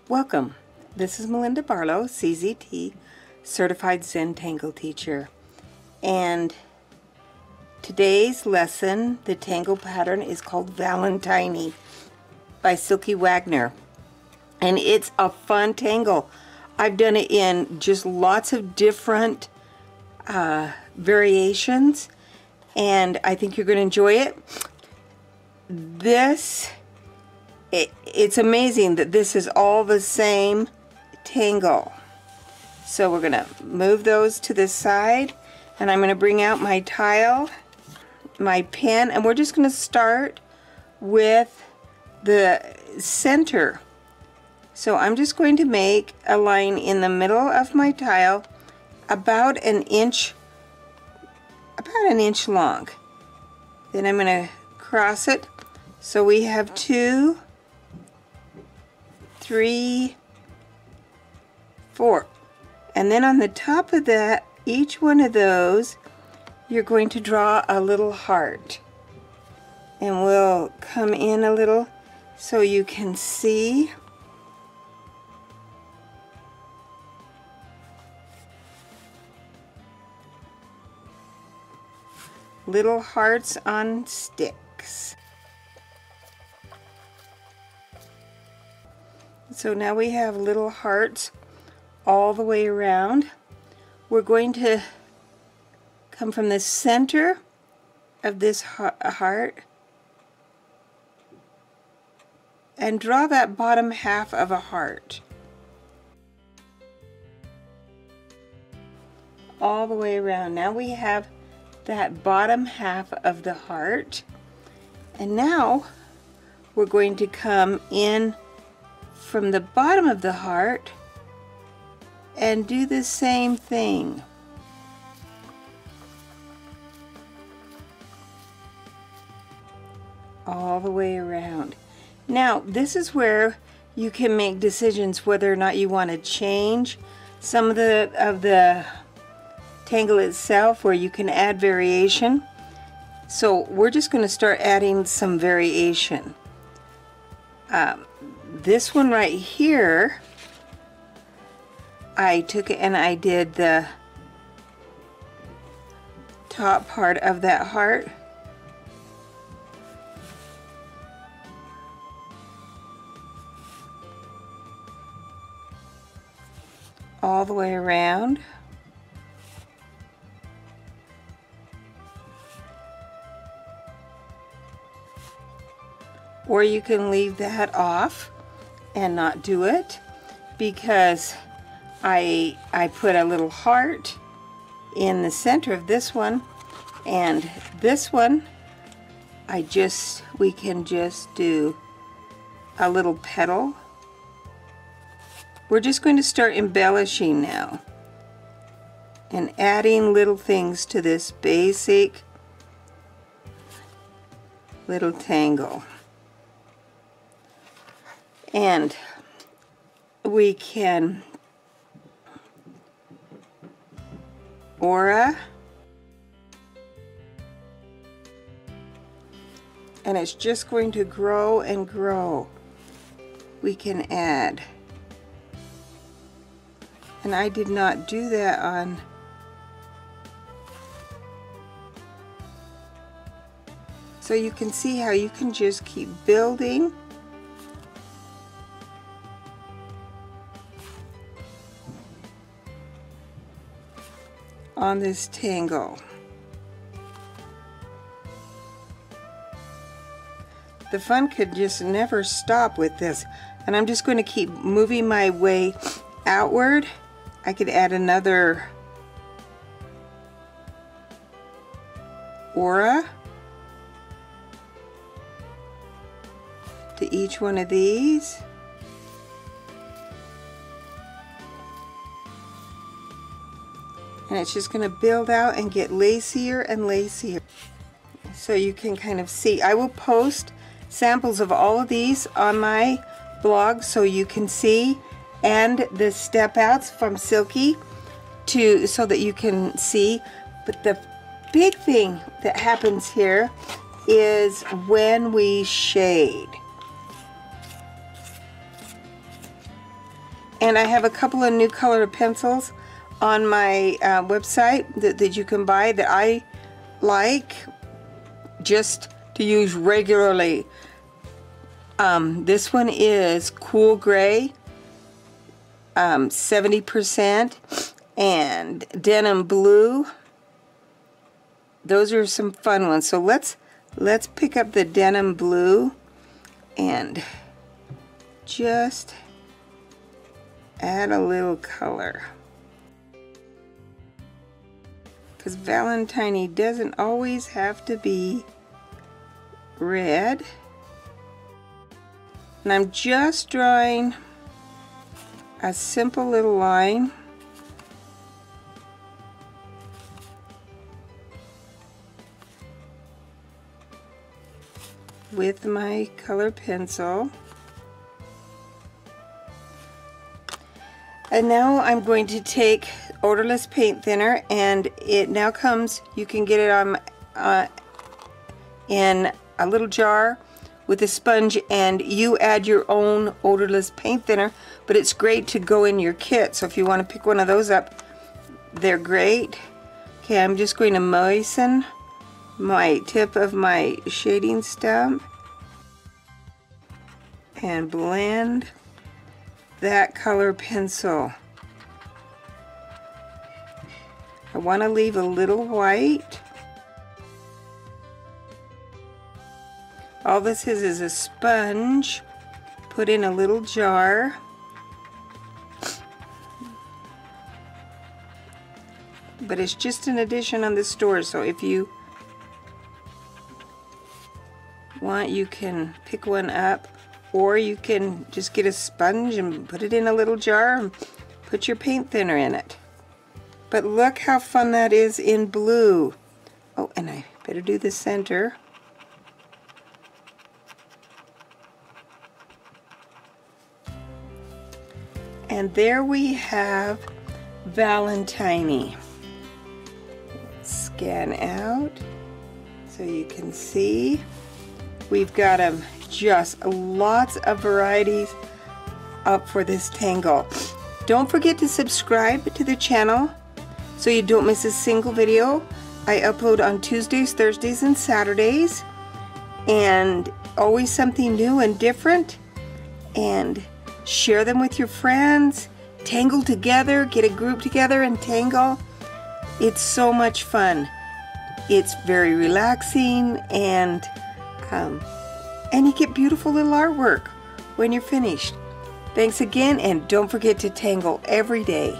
Welcome. This is Melinda Barlow, CZT, Certified Zen Tangle Teacher. And today's lesson, the tangle pattern, is called Valenty by Silke Wagner. And it's a fun tangle. I've done it in just lots of different variations, and I think you're going to enjoy it. It's amazing that this is all the same tangle. So we're going to move those to the side, and I'm going to bring out my tile, my pen, and we're just going to start with the center. So I'm just going to make a line in the middle of my tile about an inch long. Then I'm going to cross it. So we have 2, 3, 4. And then on the top of that, each one of those, you're going to draw a little heart. And we'll come in a little so you can see. Little hearts on sticks. So now we have little hearts all the way around. We're going to come from the center of this heart and draw that bottom half of a heart all the way around. Now we have that bottom half of the heart, and now we're going to come in from the bottom of the heart and do the same thing. All the way around. Now this is where you can make decisions whether or not you want to change some of the tangle itself, where you can add variation. So we're just going to start adding some variation. This one right here, I took it and I did the top part of that heart. All the way around. Or you can leave that off and not do it, because I put a little heart in the center of this one, and this one we can just do a little petal. We're just going to start embellishing now and adding little things to this basic little tangle. And we can aura, and it's just going to grow and grow. We can add, and I did not do that on so you can see how you can just keep building on this tangle. The fun could just never stop with this, and I'm just going to keep moving my way outward. I could add another aura to each one of these. And it's just going to build out and get lacier and lacier. So you can kind of see. I will post samples of all of these on my blog so you can see, and the step outs from Silke so that you can see. But the big thing that happens here is when we shade. And I have a couple of new colored pencils on my website that you can buy that I like just to use regularly. This one is Cool Gray, 70%, and Denim Blue. Those are some fun ones. So let's pick up the Denim Blue and just add a little color. Because Valenty doesn't always have to be red. And I'm just drawing a simple little line. With my color pencil. And now I'm going to take odorless paint thinner, and it now comes, you can get it on in a little jar with a sponge, and you add your own odorless paint thinner, but it's great to go in your kit. So if you want to pick one of those up, they're great. Okay, I'm just going to moisten my tip of my shading stump and blend that color pencil. I want to leave a little white. All this is a sponge put in a little jar. But it's just an addition on the store, so if you want, you can pick one up, or you can just get a sponge and put it in a little jar and put your paint thinner in it. But look how fun that is in blue. Oh, and I better do the center. And there we have Valenty. Scan out so you can see. We've got them just lots of varieties up for this Tangle. Don't forget to subscribe to the channel so you don't miss a single video. I upload on Tuesdays, Thursdays, and Saturdays, and always something new and different. And share them with your friends. Tangle together, get a group together and tangle. It's so much fun. It's very relaxing, and you get beautiful little artwork when you're finished. Thanks again, and don't forget to tangle every day.